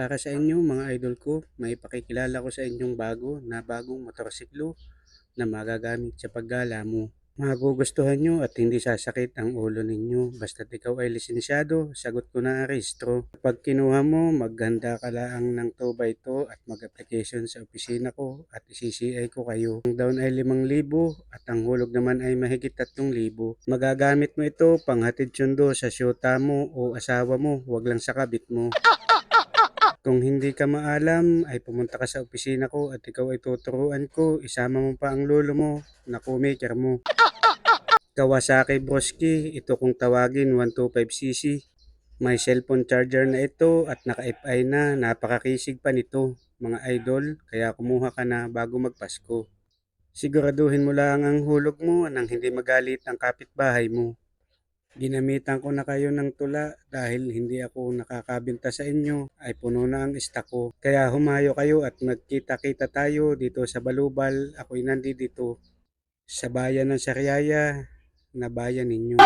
Para sa inyo mga idol ko, may pakikilala ko sa inyong bagong motorsiklo na magagamit sa paggala mo. Magugustuhan nyo at hindi sasakit ang ulo ninyo basta't ikaw ay lisensyado, sagot ko na ang rehistro. Pag kinuha mo, maghanda ka lang ng 2x2 at mag-application sa opisina ko at i-CCI ko kayo. Ang down ay 5,000 at ang hulog naman ay mahigit 3,000. Magagamit mo ito panghatid sundo sa syota mo o asawa mo, wag lang sa kabit mo. Kung hindi ka maalam, ay pumunta ka sa opisina ko at ikaw ay tuturuan ko. Isama mo pa ang lolo mo na co-maker mo. Kawasaki Broski, ito kung tawagin 125cc. May cellphone charger na ito at naka-FI na. Napakakisig pa nito mga idol. Kaya kumuha ka na bago magpasko. Siguraduhin mo lang ang hulog mo nang hindi magalit ang kapitbahay mo. Ginamitan ko na kayo ng tula dahil hindi ako nakakabenta sa inyo ay puno na ang stock ko. Kaya humayo kayo at magkita-kita tayo dito sa Balubal. Ako'y nandito sa bayan ng Sariaya na bayan ninyo.